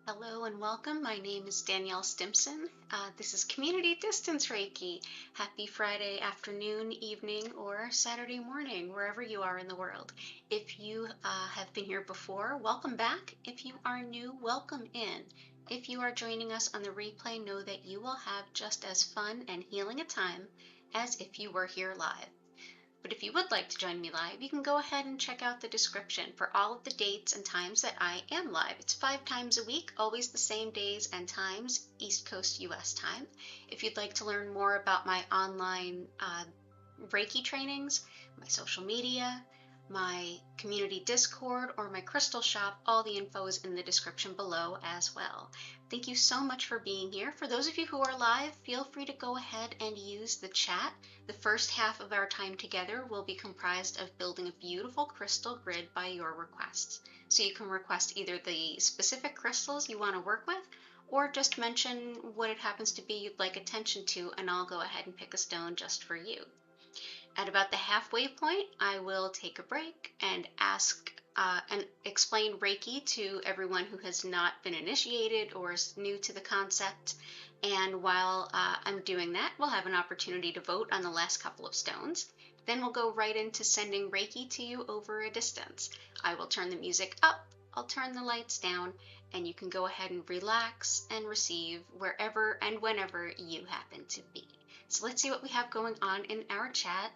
Hello and welcome. My name is Danielle Stimpson. This is Community Distance Reiki. Happy Friday afternoon, evening, or Saturday morning, wherever you are in the world. If you have been here before, welcome back. If you are new, welcome in. If you are joining us on the replay, know that you will have just as fun and healing a time as if you were here live. But if you would like to join me live, you can go ahead and check out the description for all of the dates and times that I am live. It's 5 times a week, always the same days and times, East Coast US time. If you'd like to learn more about my online Reiki trainings, my social media, my community Discord, or my crystal shop, all the info is in the description below as well. Thank you so much for being here. For those of you who are live, feel free to go ahead and use the chat. The first half of our time together will be comprised of building a beautiful crystal grid by your requests. So you can request either the specific crystals you want to work with, or just mention what it happens to be you'd like attention to, and I'll go ahead and pick a stone just for you. At about the halfway point, I will take a break and ask and explain Reiki to everyone who has not been initiated or is new to the concept. And while I'm doing that, we'll have an opportunity to vote on the last couple of stones. Then we'll go right into sending Reiki to you over a distance. I will turn the music up, I'll turn the lights down, and you can go ahead and relax and receive wherever and whenever you happen to be. So let's see what we have going on in our chat.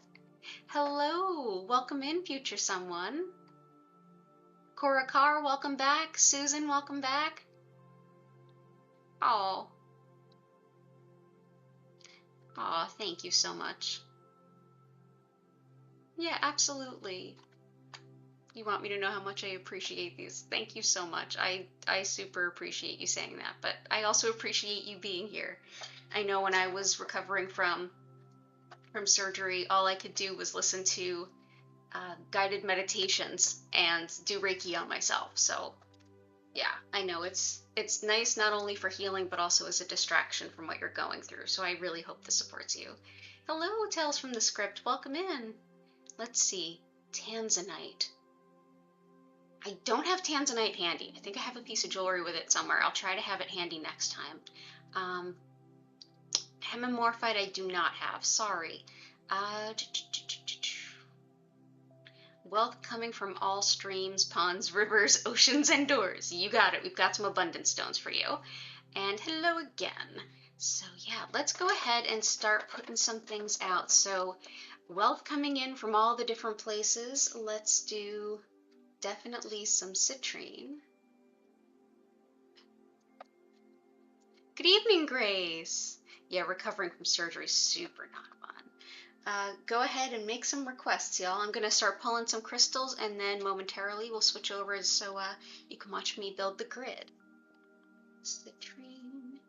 Hello, welcome in, future someone. Cora Carr, welcome back. Susan, welcome back. Oh, thank you so much. Yeah, absolutely. You want me to know how much I appreciate these. Thank you so much. I super appreciate you saying that, but I also appreciate you being here. I know when I was recovering from surgery, all I could do was listen to guided meditations and do Reiki on myself. So yeah, I know it's nice not only for healing, but also as a distraction from what you're going through. So I really hope this supports you. Hello, Tales from the Script. Welcome in. Let's see. Tanzanite. I don't have tanzanite handy. I think I have a piece of jewelry with it somewhere. I'll try to have it handy next time. Hemimorphite I do not have. Sorry. Wealth coming from all streams, ponds, rivers, oceans, and doors. You got it. We've got some abundance stones for you. And hello again. So yeah, let's go ahead and start putting some things out. So wealth coming in from all the different places. Let's do definitely some citrine. Good evening, Grace. Yeah, recovering from surgery, super not fun. Go ahead and make some requests, y'all. I'm going to start pulling some crystals, and then momentarily we'll switch over so you can watch me build the grid. Citrine.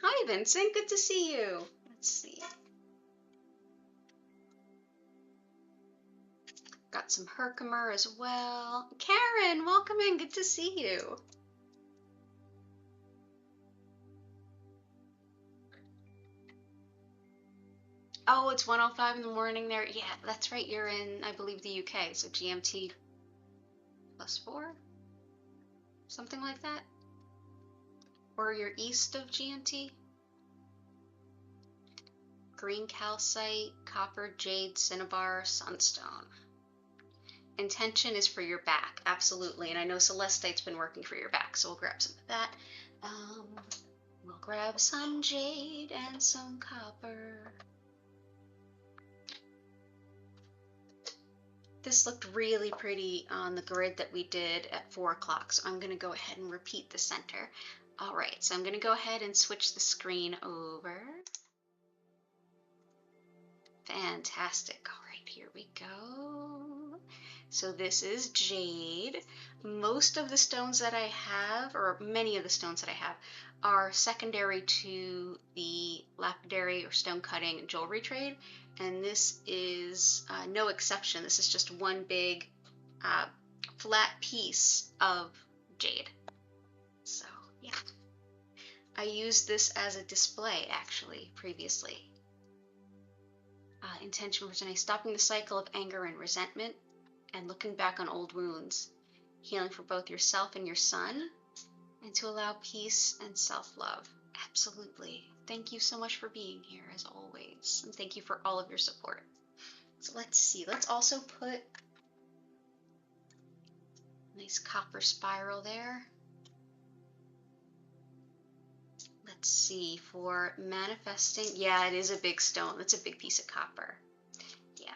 Hi, Vincent. Good to see you. Let's see. Got some herkimer as well. Karen, welcome in. Good to see you. Oh, it's 1:05 in the morning there. Yeah, that's right. You're in, I believe, the UK, so GMT +4? Something like that? Or you're east of GMT? Green calcite, copper, jade, cinnabar, sunstone. Intention is for your back, absolutely. And I know celestite's been working for your back, so we'll grab some of that. We'll grab some jade and some copper. This looked really pretty on the grid that we did at 4 o'clock, so I'm going to go ahead and repeat the center. All right, so I'm going to go ahead and switch the screen over. Fantastic. All right, here we go. So this is jade. Most of the stones that I have, or many of the stones that I have, are secondary to the lapidary or stone cutting jewelry trade, and this is no exception. This is just one big flat piece of jade. So yeah, I used this as a display actually previously. Intention for tonight, stopping the cycle of anger and resentment and looking back on old wounds, healing for both yourself and your son, and to allow peace and self-love. Absolutely. Thank you so much for being here as always, and thank you for all of your support. So let's see, let's also put a nice copper spiral there. Let's see, for manifesting, yeah, it is a big stone. It's a big piece of copper. Yeah.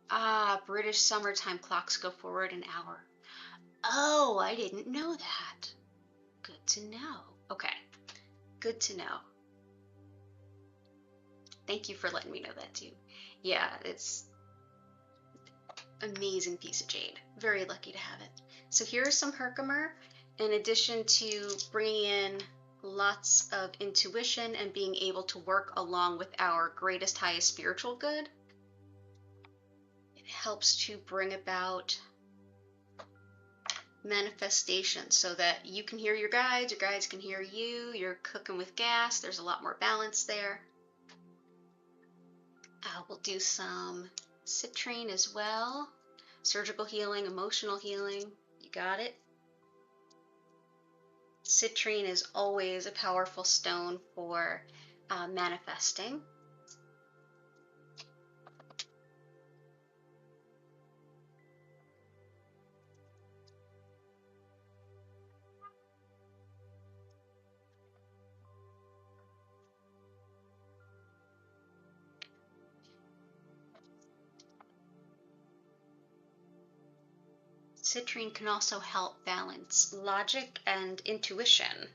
Ah, British summertime clocks go forward an hour. Oh, I didn't know that. Good to know. Okay, good to know. Thank you for letting me know that too. Yeah, it's amazing piece of jade. Very lucky to have it. So here's some herkimer. In addition to bringing in lots of intuition and being able to work along with our greatest, highest spiritual good, it helps to bring about manifestation so that you can hear your guides can hear you, you're cooking with gas, there's a lot more balance there. We'll do some citrine as well. Surgical healing, emotional healing, you got it. Citrine is always a powerful stone for manifesting. Citrine can also help balance logic and intuition.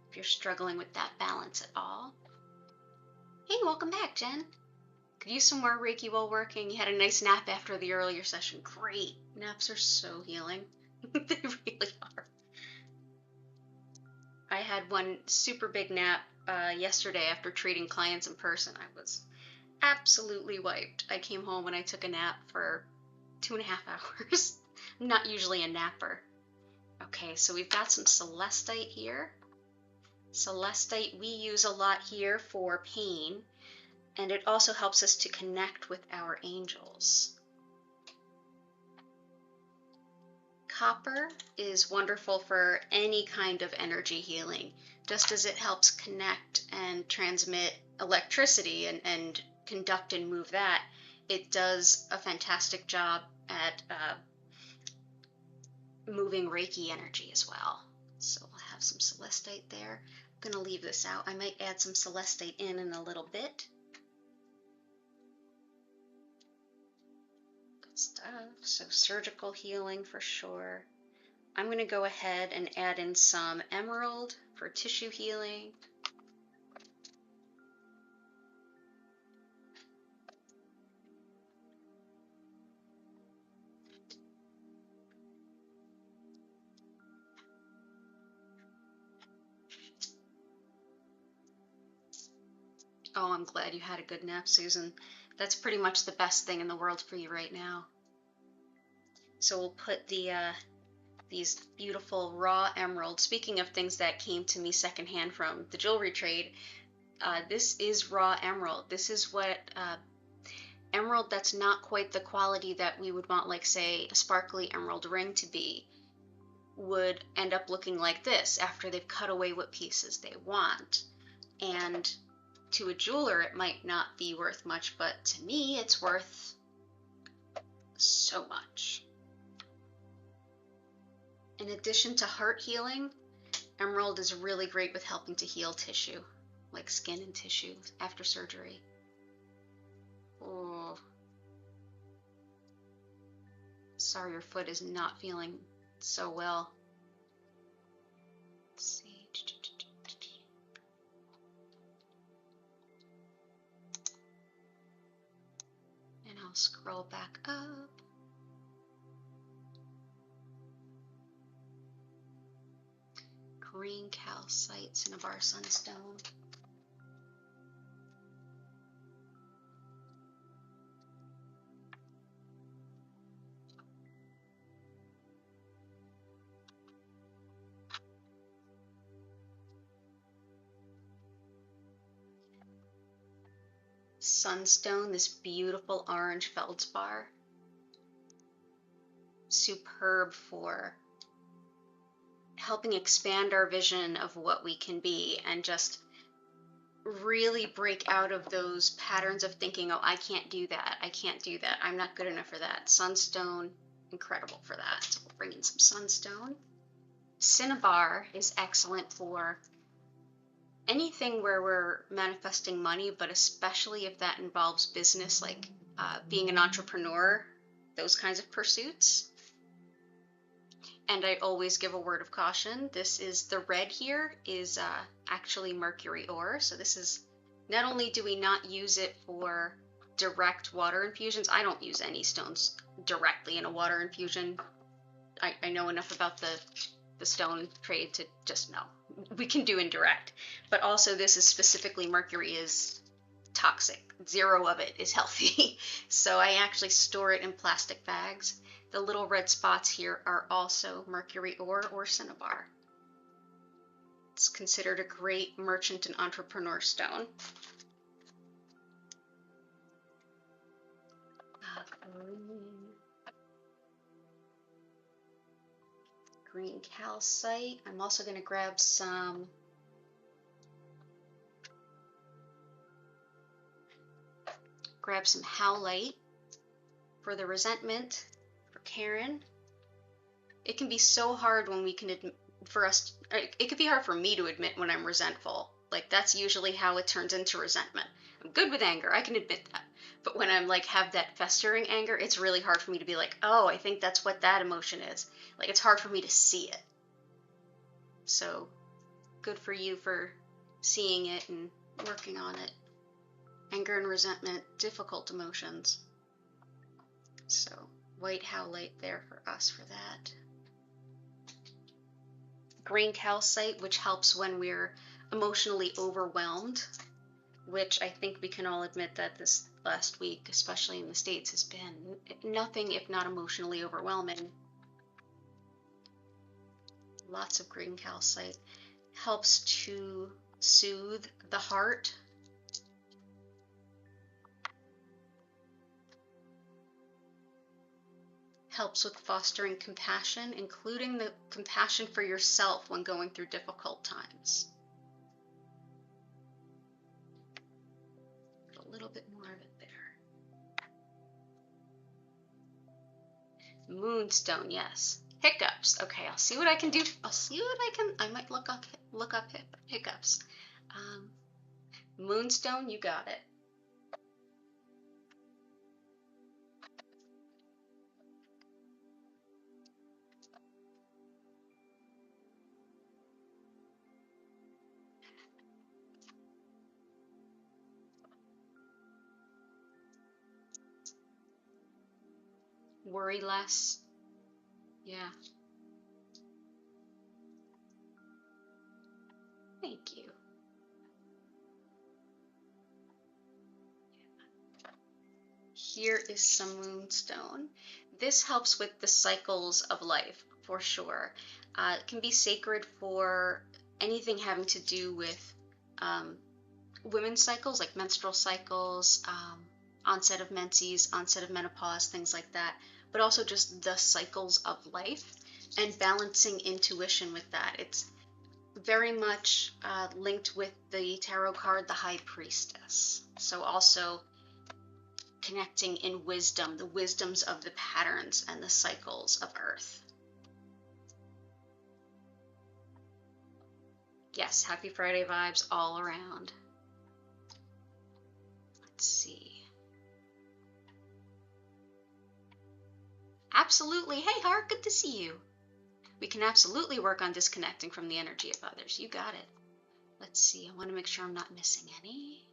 If you're struggling with that balance at all. Hey, welcome back, Jen. Could use some more Reiki while working. You had a nice nap after the earlier session. Great. Naps are so healing. They really are. I had one super big nap yesterday after treating clients in person. I was absolutely wiped. I came home and I took a nap for 2.5 hours. I'm not usually a napper. Okay, so we've got some celestite here. Celestite we use a lot here for pain, and it also helps us to connect with our angels. Copper is wonderful for any kind of energy healing, just as it helps connect and transmit electricity and conduct and move that. It does a fantastic job at moving Reiki energy as well. So we'll have some celestite there. I'm going to leave this out. I might add some celestite in a little bit. Good stuff. So surgical healing for sure. I'm going to go ahead and add in some emerald for tissue healing. Oh, I'm glad you had a good nap, Susan. That's pretty much the best thing in the world for you right now. So we'll put these beautiful raw emeralds. Speaking of things that came to me secondhand from the jewelry trade, this is raw emerald. This is what emerald that's not quite the quality that we would want, like say a sparkly emerald ring to be, would end up looking like this after they've cut away what pieces they want. And to a jeweler it might not be worth much, but to me it's worth so much. In addition to heart healing, emerald is really great with helping to heal tissue, like skin and tissue after surgery. Oh, sorry your foot is not feeling so well. Let's see. And I'll scroll back up. Green calcite, cinnabar, sunstone. Sunstone, this beautiful orange feldspar. superb for helping expand our vision of what we can be and just really break out of those patterns of thinking, oh, I can't do that. I can't do that. I'm not good enough for that. Sunstone, incredible for that. So we'll bring in some sunstone. Cinnabar is excellent for anything where we're manifesting money, but especially if that involves business, like being an entrepreneur, those kinds of pursuits. And I always give a word of caution. This is the red here is actually mercury ore. So this is, not only do we not use it for direct water infusions, I don't use any stones directly in a water infusion. I know enough about the stone trade to just know. We can do indirect. But also this is specifically, mercury is toxic. 0 of it is healthy. So I actually store it in plastic bags. The little red spots here are also mercury ore or cinnabar. It's considered a great merchant and entrepreneur stone. Green calcite. I'm also going to grab some howlite for the resentment. Karen, it can be so hard when we can admit, it could be hard for me to admit when I'm resentful. Like, that's usually how it turns into resentment. I'm good with anger, I can admit that. But when I'm like, have that festering anger, it's really hard for me to be like, oh, I think that's what that emotion is. Like, it's hard for me to see it. So, good for you for seeing it and working on it. Anger and resentment, difficult emotions. So, white howlite there for us for that. Green calcite, which helps when we're emotionally overwhelmed, which I think we can all admit that this last week, especially in the States, has been nothing if not emotionally overwhelming. Lots of green calcite. Helps to soothe the heart. Helps with fostering compassion, including the compassion for yourself when going through difficult times. A little bit more of it there. Moonstone, yes. Hiccups. Okay, I'll see what I can do. I might look up hiccups. Moonstone, you got it. Worry less. Yeah. Thank you. Here is some moonstone. This helps with the cycles of life, for sure. It can be sacred for anything having to do with women's cycles, like menstrual cycles, onset of menses, onset of menopause, things like that, but also just the cycles of life and balancing intuition with that. It's very much linked with the tarot card, the High Priestess. So also connecting in wisdom, the wisdoms of the patterns and the cycles of Earth. Yes, happy Friday vibes all around. Let's see. Absolutely. Hey, Hart, good to see you. We can absolutely work on disconnecting from the energy of others. You got it. Let's see. I want to make sure I'm not missing any.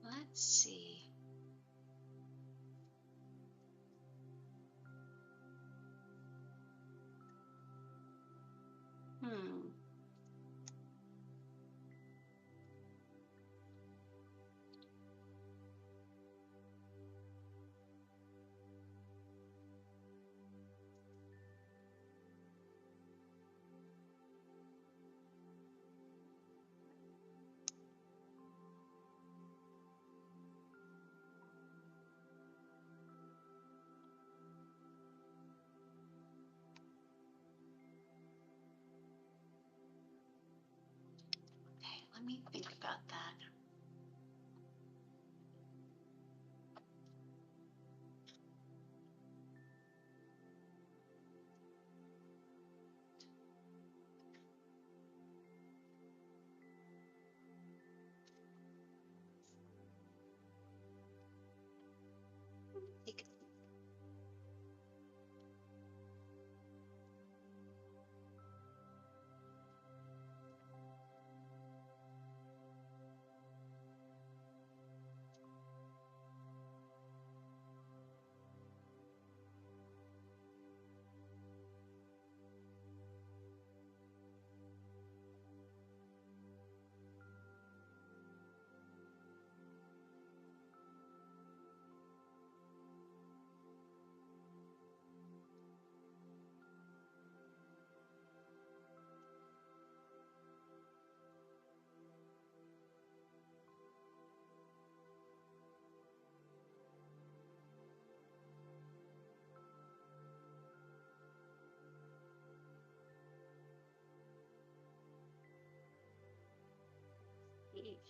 Let's see. me think about that. Take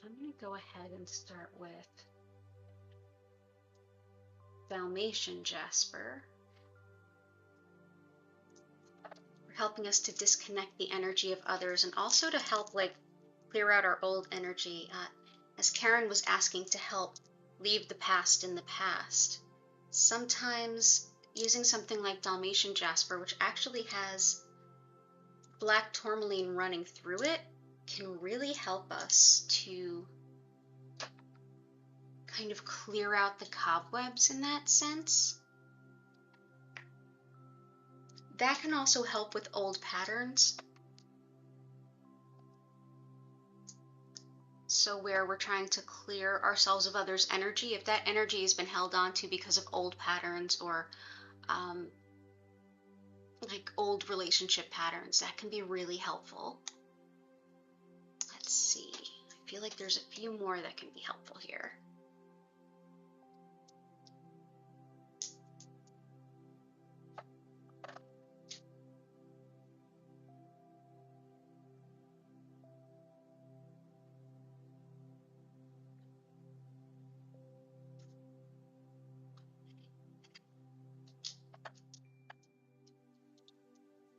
I'm going to go ahead and start with Dalmatian jasper, for helping us to disconnect the energy of others and also to help like clear out our old energy. As Karen was asking, to help leave the past in the past. Sometimes using something like Dalmatian jasper, which actually has black tourmaline running through it, can really help us to kind of clear out the cobwebs in that sense. That can also help with old patterns. So where we're trying to clear ourselves of others' energy, if that energy has been held on to because of old patterns or like old relationship patterns, that can be really helpful. Let's see. I feel like there's a few more that can be helpful here.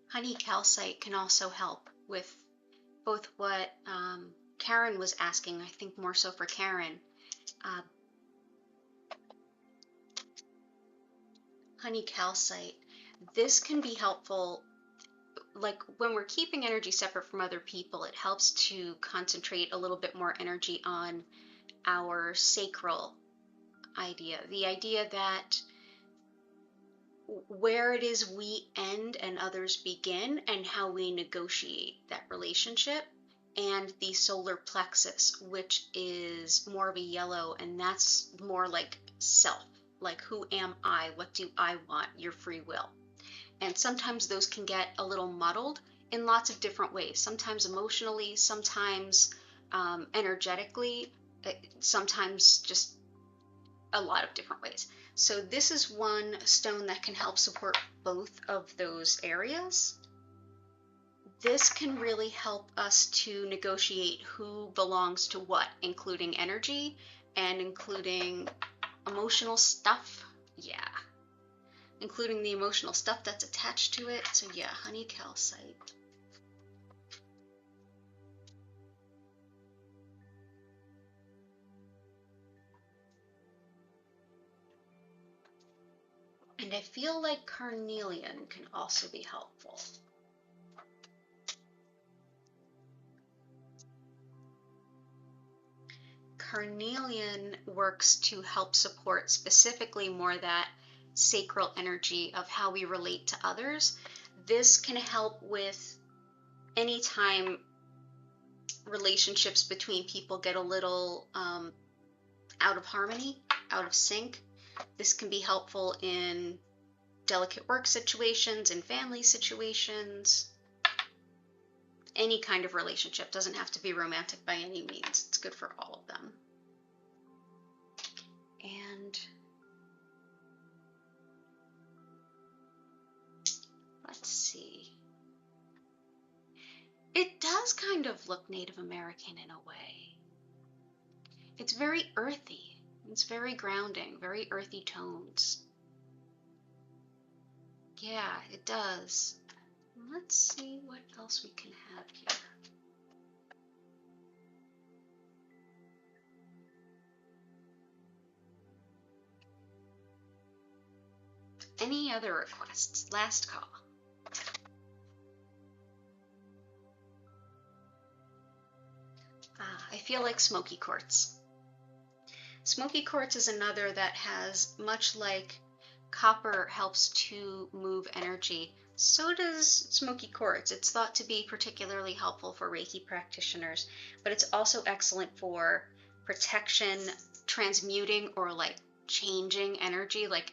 Honey calcite can also help with both what Karen was asking, I think more so for Karen. Honey calcite, this can be helpful, like when we're keeping energy separate from other people, it helps to concentrate a little bit more energy on our sacral idea, the idea that where it is we end and others begin, and how we negotiate that relationship, and the solar plexus, which is more of a yellow, and that's more like self, like who am I, what do I want, your free will. And sometimes those can get a little muddled in lots of different ways, sometimes emotionally, sometimes energetically, sometimes just a lot of different ways. So this is one stone that can help support both of those areas. This can really help us to negotiate who belongs to what, including energy and including emotional stuff. Yeah, including the emotional stuff that's attached to it. So yeah, honey calcite. And I feel like carnelian can also be helpful. Carnelian works to help support specifically more that sacral energy of how we relate to others. This can help with anytime relationships between people get a little out of harmony, out of sync. This can be helpful in delicate work situations, in family situations, any kind of relationship. Doesn't have to be romantic by any means. It's good for all of them. And let's see. It does kind of look Native American in a way. It's very earthy. It's very grounding, very earthy tones. Yeah, it does. Let's see what else we can have here. Any other requests? Last call. I feel like smoky quartz. Smoky quartz is another that has, much like copper helps to move energy, so does smoky quartz. It's thought to be particularly helpful for Reiki practitioners, but it's also excellent for protection, transmuting, or like changing energy, like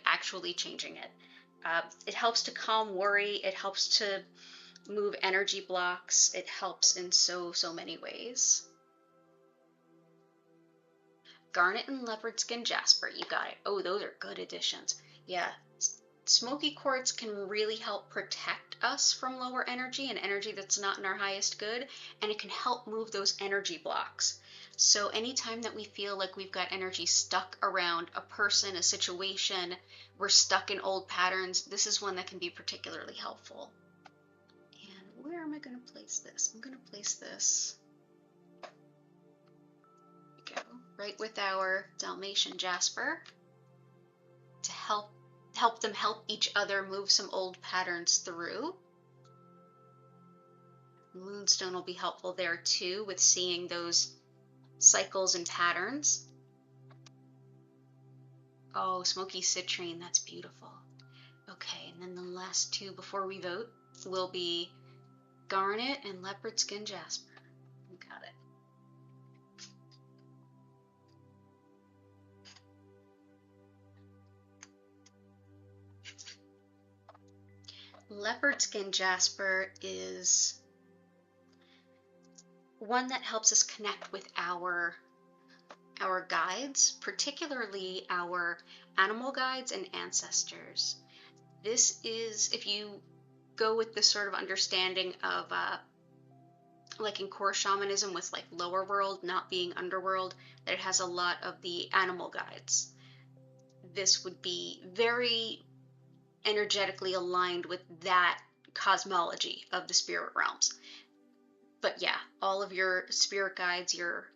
actually changing it. It helps to calm worry. It helps to move energy blocks. It helps in so many ways. Garnet and leopardskin jasper, you got it. Oh, those are good additions. Yeah, smoky quartz can really help protect us from lower energy and energy that's not in our highest good, and it can help move those energy blocks. So anytime that we feel like we've got energy stuck around a person, a situation, we're stuck in old patterns, this is one that can be particularly helpful. And where am I going to place this? I'm going to place this right with our dalmatian jasper to help them help each other move some old patterns through. Moonstone will be helpful there too with seeing those cycles and patterns. Oh, smoky citrine, that's beautiful. Okay, and then the last two before we vote will be garnet and leopardskin jasper. You got it. Leopardskin jasper is one that helps us connect with our guides, particularly our animal guides and ancestors. This is, if you go with this sort of understanding of like in core shamanism with like lower world not being underworld, that it has a lot of the animal guides. This would be very energetically aligned with that cosmology of the spirit realms. But yeah, all of your spirit guides, your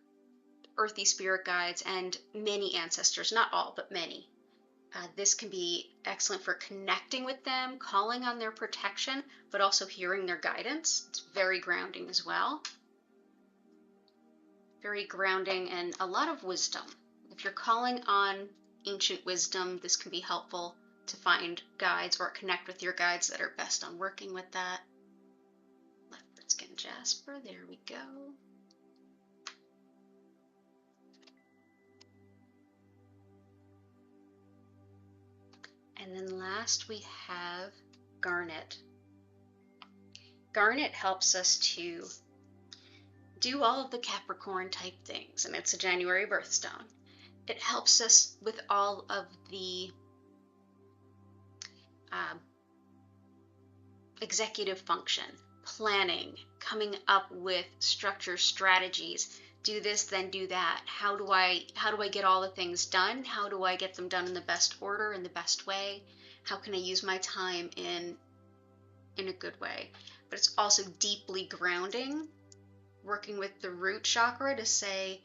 earthy spirit guides, and many ancestors, not all, but many. This can be excellent for connecting with them, calling on their protection, but also hearing their guidance. It's very grounding as well. Very grounding and a lot of wisdom. If you're calling on ancient wisdom, this can be helpful to find guides or connect with your guides that are best on working with that. Leopardskin jasper, there we go. And then last we have garnet. Garnet helps us to do all of the Capricorn type things, and it's a January birthstone. It helps us with all of the executive function, planning, coming up with structures, strategies. Do this, then do that. How do I get all the things done? How do I get them done in the best order, in the best way? How can I use my time in a good way? But it's also deeply grounding, working with the root chakra to say,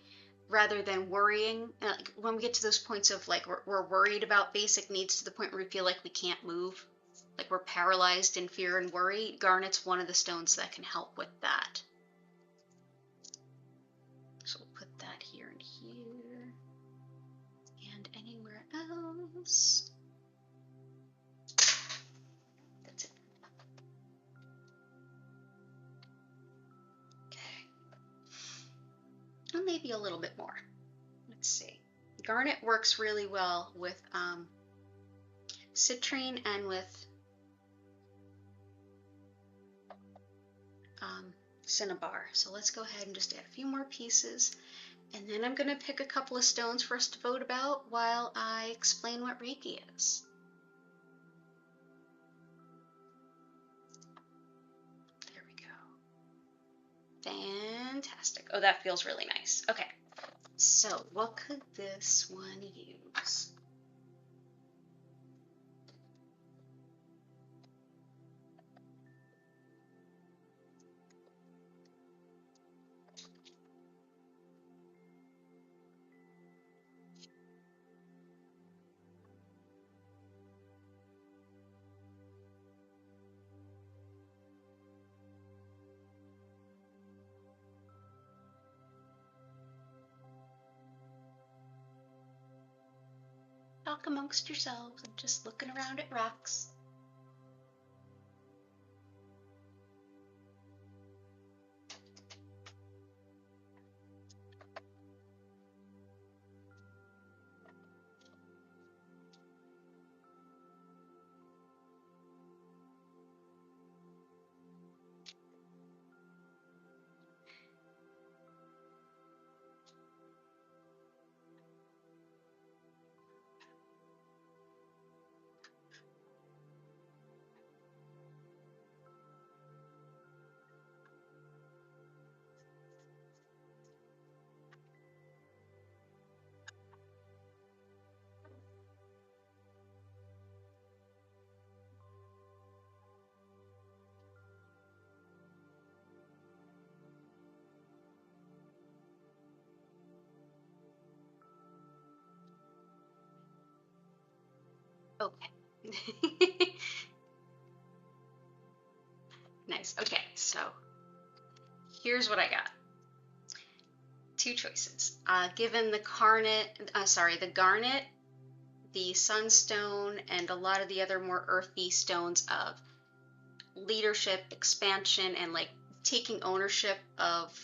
rather than worrying, like when we get to those points of like we're worried about basic needs to the point where we feel like we can't move, like we're paralyzed in fear and worry, garnet's one of the stones that can help with that. So we'll put that here and here, and anywhere else. That's it. Okay. Well, maybe a little bit more. Let's see. Garnet works really well with citrine and with cinnabar. So let's go ahead and just add a few more pieces, and then I'm going to pick a couple of stones for us to vote about while I explain what Reiki is. There we go. Fantastic. Oh, that feels really nice. Okay, so what could this one use? Talk amongst yourselves and just looking around at rocks. Okay. Nice. Okay, so here's what I got. Two choices. Given the the garnet, the sunstone, and a lot of the other more earthy stones of leadership, expansion, and like taking ownership of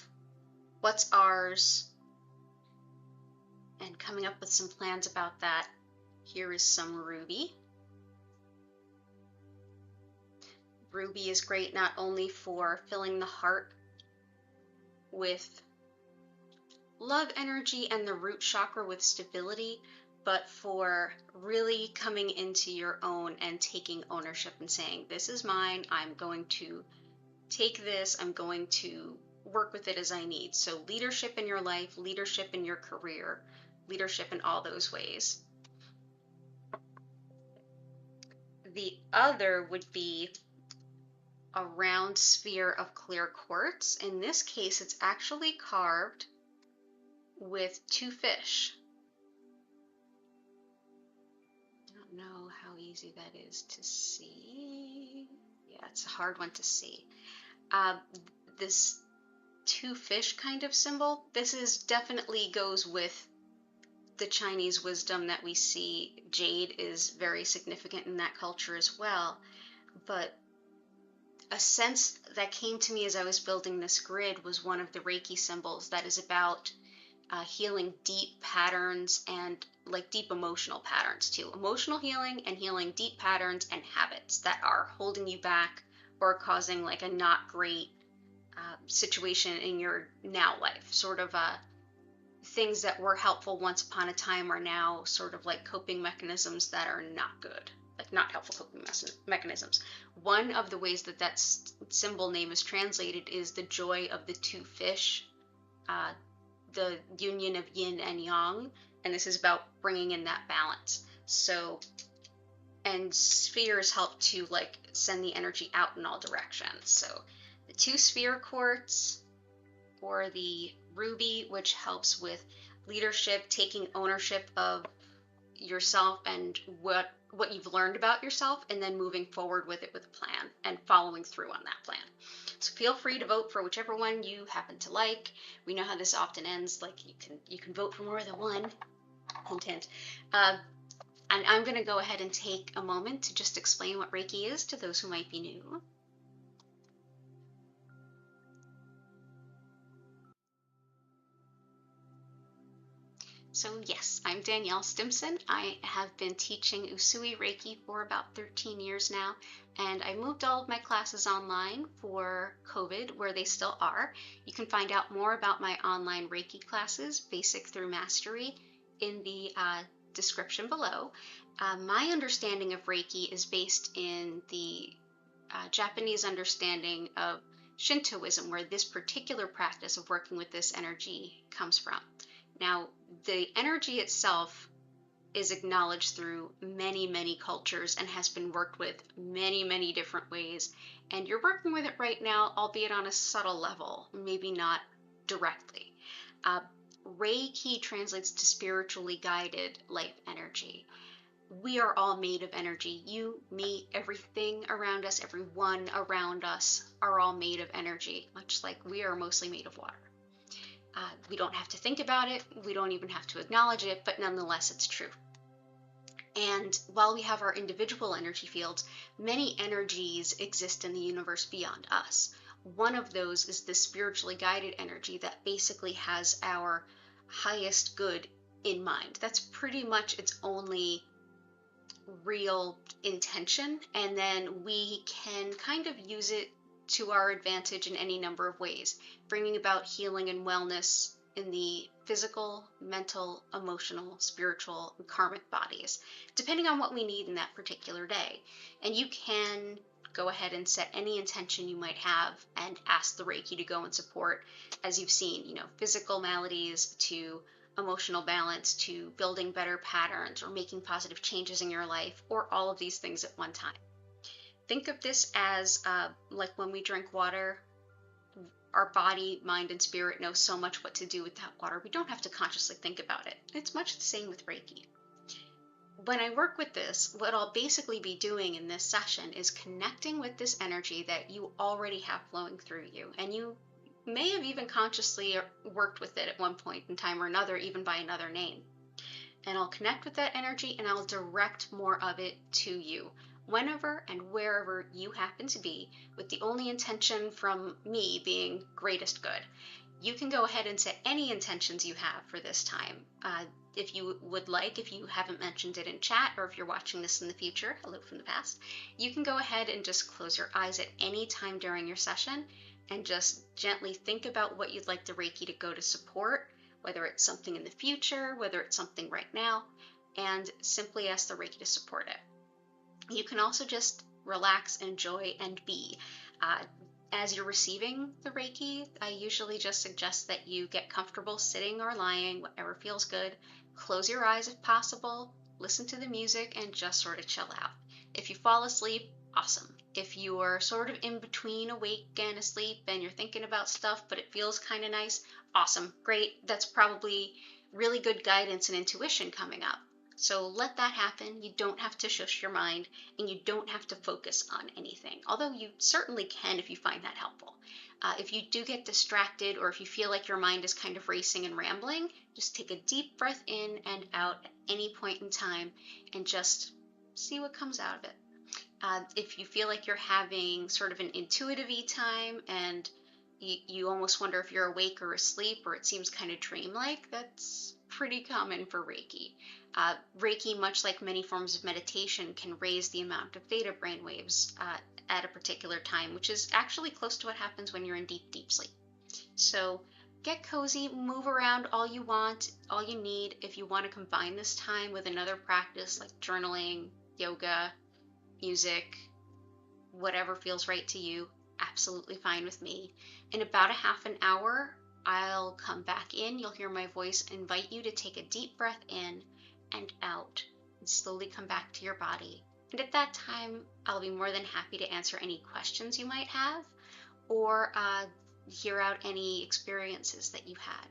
what's ours and coming up with some plans about that, here is some ruby. Ruby is great not only for filling the heart with love energy and the root chakra with stability, but for really coming into your own and taking ownership and saying, this is mine, I'm going to take this, I'm going to work with it as I need. So leadership in your life, leadership in your career, leadership in all those ways. The other would be a round sphere of clear quartz. In this case, it's actually carved with two fish. I don't know how easy that is to see. Yeah, it's a hard one to see. This two fish kind of symbol, this is definitely goes with the Chinese wisdom that we see. Jade is very significant in that culture as well. But a sense that came to me as I was building this grid was one of the Reiki symbols that is about healing deep patterns and like deep emotional patterns too. Emotional healing and healing deep patterns and habits that are holding you back or causing like a not great situation in your now life. Sort of things that were helpful once upon a time are now sort of like coping mechanisms that are not good. Like not helpful coping mechanisms. One of the ways that that symbol name is translated is the joy of the two fish, the union of yin and yang, and this is about bringing in that balance. So, and spheres help to like send the energy out in all directions. So the two sphere quartz or the ruby, which helps with leadership, taking ownership of yourself and what you've learned about yourself, and then moving forward with it with a plan and following through on that plan. So feel free to vote for whichever one you happen to like. We know how this often ends, like you can vote for more than one. Hint, hint. And I'm going to go ahead and take a moment to just explain what Reiki is to those who might be new. So yes, I'm Danielle Stimpson. I have been teaching Usui Reiki for about 13 years now, and I moved all of my classes online for COVID, where they still are. You can find out more about my online Reiki classes, Basic through Mastery, in the description below. My understanding of Reiki is based in the Japanese understanding of Shintoism, where this particular practice of working with this energy comes from. Now, the energy itself is acknowledged through many, many cultures and has been worked with many, many different ways. And you're working with it right now, albeit on a subtle level, maybe not directly. Reiki translates to spiritually guided life energy. We are all made of energy. You, me, everything around us, everyone around us are all made of energy, much like we are mostly made of water. We don't have to think about it, we don't even have to acknowledge it, but nonetheless, it's true. And while we have our individual energy fields, many energies exist in the universe beyond us. One of those is the spiritually guided energy that basically has our highest good in mind. That's pretty much its only real intention, and then we can kind of use it to our advantage in any number of ways, bringing about healing and wellness in the physical, mental, emotional, spiritual, and karmic bodies, depending on what we need in that particular day. And you can go ahead and set any intention you might have and ask the Reiki to go and support, as you've seen, physical maladies to emotional balance to building better patterns or making positive changes in your life, or all of these things at one time. Think of this as like when we drink water, our body, mind, and spirit know so much what to do with that water. We don't have to consciously think about it. It's much the same with Reiki. When I work with this, what I'll basically be doing in this session is connecting with this energy that you already have flowing through you. And you may have even consciously worked with it at one point in time or another, even by another name. And I'll connect with that energy and I'll direct more of it to you, whenever and wherever you happen to be, with the only intention from me being greatest good. You can go ahead and set any intentions you have for this time. If you would like, if you haven't mentioned it in chat, or if you're watching this in the future, hello from the past, you can go ahead and just close your eyes at any time during your session and just gently think about what you'd like the Reiki to go to support, whether it's something in the future, whether it's something right now, and simply ask the Reiki to support it. You can also just relax, enjoy, and be. As you're receiving the Reiki, I usually just suggest that you get comfortable sitting or lying, whatever feels good. Close your eyes if possible, listen to the music, and just sort of chill out. If you fall asleep, awesome. If you're sort of in between awake and asleep and you're thinking about stuff, but it feels kind of nice, awesome, great. That's probably really good guidance and intuition coming up. So let that happen. You don't have to shush your mind, and you don't have to focus on anything, although you certainly can if you find that helpful. If you do get distracted, or if you feel like your mind is kind of racing and rambling, just take a deep breath in and out at any point in time and just see what comes out of it. If you feel like you're having sort of an intuitive-y time and you almost wonder if you're awake or asleep, or it seems kind of dreamlike, that's pretty common for Reiki. Reiki, much like many forms of meditation, can raise the amount of theta brainwaves at a particular time, which is actually close to what happens when you're in deep, deep sleep. So get cozy, move around all you want, all you need. If you want to combine this time with another practice like journaling, yoga, music, whatever feels right to you, absolutely fine with me. In about a half an hour, I'll come back in. You'll hear my voice invite you to take a deep breath in and out and slowly come back to your body. And at that time, I'll be more than happy to answer any questions you might have, or hear out any experiences that you had.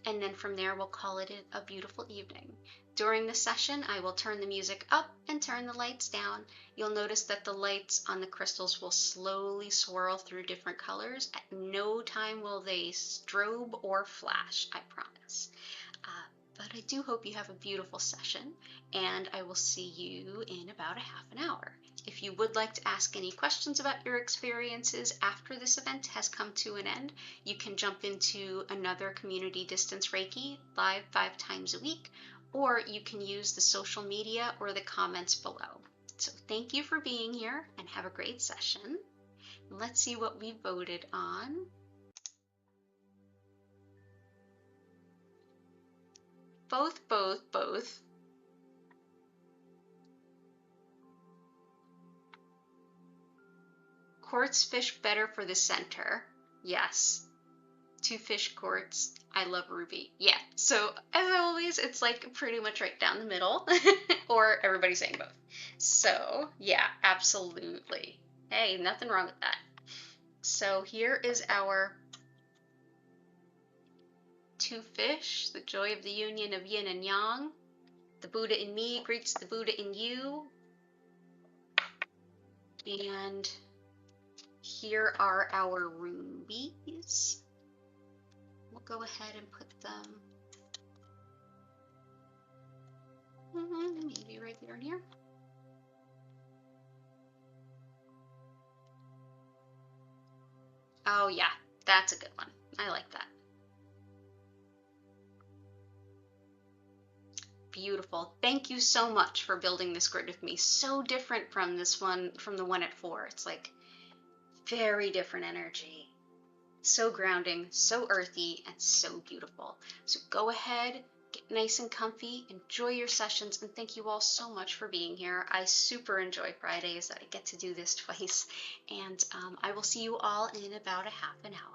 And then from there, we'll call it a beautiful evening. During the session, I will turn the music up and turn the lights down. You'll notice that the lights on the crystals will slowly swirl through different colors. At no time will they strobe or flash, I promise. But I do hope you have a beautiful session, and I will see you in about a half an hour. If you would like to ask any questions about your experiences after this event has come to an end, you can jump into another community distance Reiki live 5 times a week, or you can use the social media or the comments below. So thank you for being here and have a great session. Let's see what we voted on. Both. quartz fish better for the center. Yes. 2 fish quartz. I love ruby. Yeah. So as always, it's like pretty much right down the middle, or everybody's saying both. So yeah, absolutely. Hey, nothing wrong with that. So here is our 2 fish, the joy of the union of yin and yang. The Buddha in me greets the Buddha in you. And here are our rubies. We'll go ahead and put them maybe right there and here. Oh yeah, that's a good one. I like that. Beautiful. Thank you so much for building this grid with me. So different from this one, from the one at 4. It's like very different energy. So grounding, so earthy, and so beautiful. So go ahead, get nice and comfy, enjoy your sessions, and thank you all so much for being here. I super enjoy Fridays that I get to do this twice, and I will see you all in about a half an hour.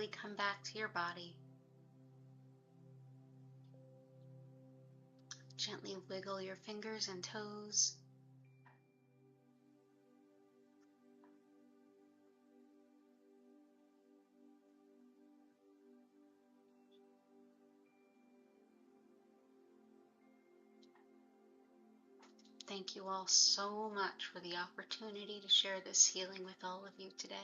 slowly come back to your body. Gently wiggle your fingers and toes. Thank you all so much for the opportunity to share this healing with all of you today.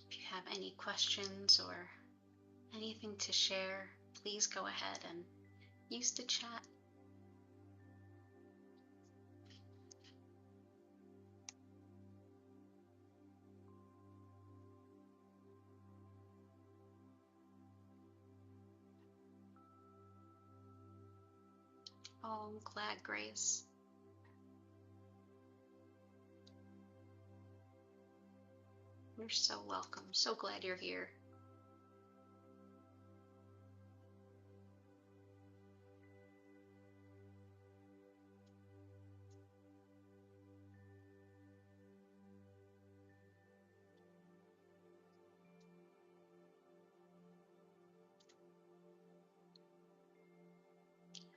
If you have any questions or anything to share, please go ahead and use the chat. Oh, I'm glad, Grace. You're so welcome. So glad you're here.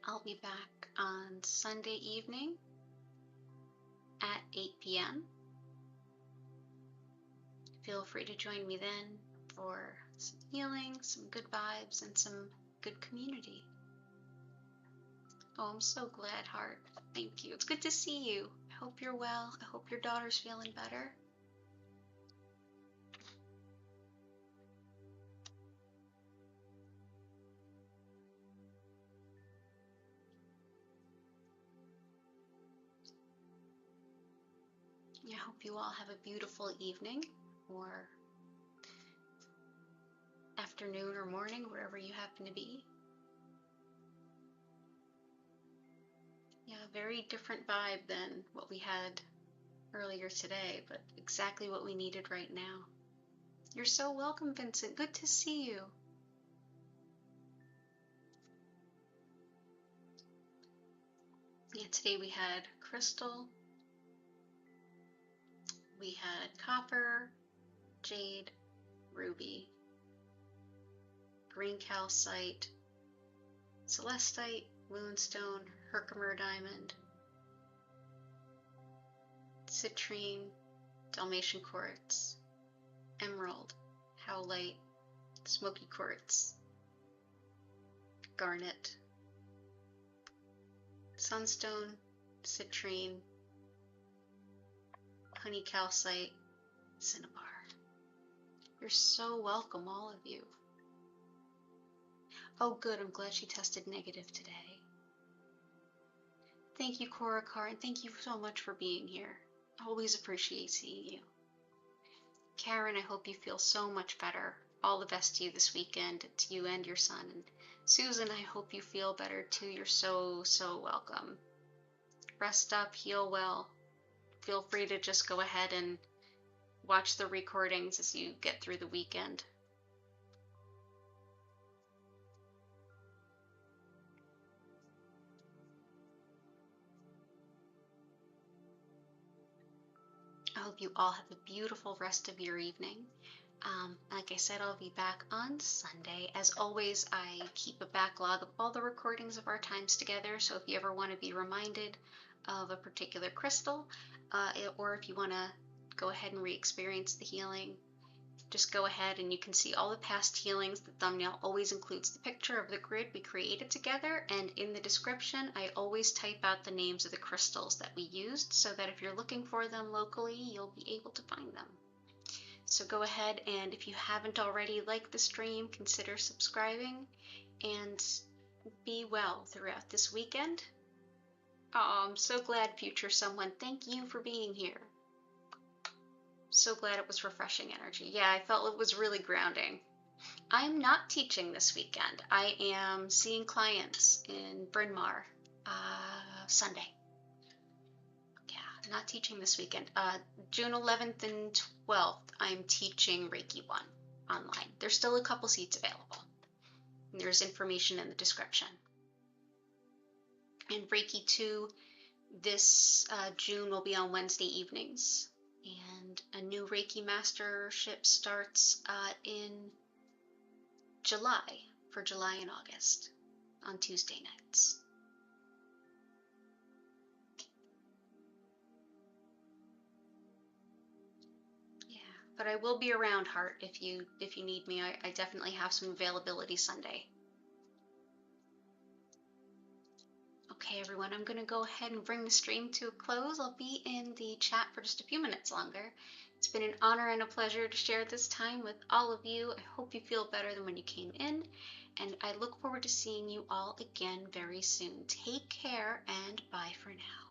I'll be back on Sunday evening at 8 p.m. Feel free to join me then for some healing, some good vibes, and some good community. Oh, I'm so glad, Heart. Thank you. It's good to see you. I hope you're well. I hope your daughter's feeling better. I hope you all have a beautiful evening or afternoon or morning, wherever you happen to be. Yeah, very different vibe than what we had earlier today, but exactly what we needed right now. You're so welcome, Vincent. Good to see you. Yeah, today we had crystal, we had copper, jade, ruby, green calcite, celestite, moonstone, herkimer diamond, citrine, dalmatian quartz, emerald, howlite, smoky quartz, garnet, sunstone, citrine, honey calcite, cinnabar. You're so welcome, all of you. Oh good, I'm glad she tested negative today. Thank you, Cora Carr, and thank you so much for being here. Always appreciate seeing you. Karen, I hope you feel so much better. All the best to you this weekend, to you and your son. And Susan, I hope you feel better too. You're so, so welcome. Rest up, heal well. Feel free to just go ahead and watch the recordings as you get through the weekend. I hope you all have a beautiful rest of your evening. Like I said, I'll be back on Sunday. As always, I keep a backlog of all the recordings of our times together, so if you ever want to be reminded of a particular crystal, or if you want to go ahead and re-experience the healing, just go ahead and you can see all the past healings. The thumbnail always includes the picture of the grid we created together, and in the description I always type out the names of the crystals that we used so that if you're looking for them locally, you'll be able to find them. So go ahead and if you haven't already liked the stream, consider subscribing and be well throughout this weekend. Oh, I'm so glad, future someone. Thank you for being here. So glad it was refreshing energy. Yeah, I felt it was really grounding. I'm not teaching this weekend. I am seeing clients in Bryn Mawr Sunday. Yeah, not teaching this weekend. June 11th and 12th, I'm teaching Reiki 1 online. There's still a couple seats available. There's information in the description. And Reiki 2 this June will be on Wednesday evenings. And a new Reiki Mastership starts in July, for July and August, on Tuesday nights. Yeah, but I will be around, Heart, if you need me. I definitely have some availability Sunday. Okay, everyone, I'm going to go ahead and bring the stream to a close. I'll be in the chat for just a few minutes longer. It's been an honor and a pleasure to share this time with all of you. I hope you feel better than when you came in, and I look forward to seeing you all again very soon. Take care, and bye for now.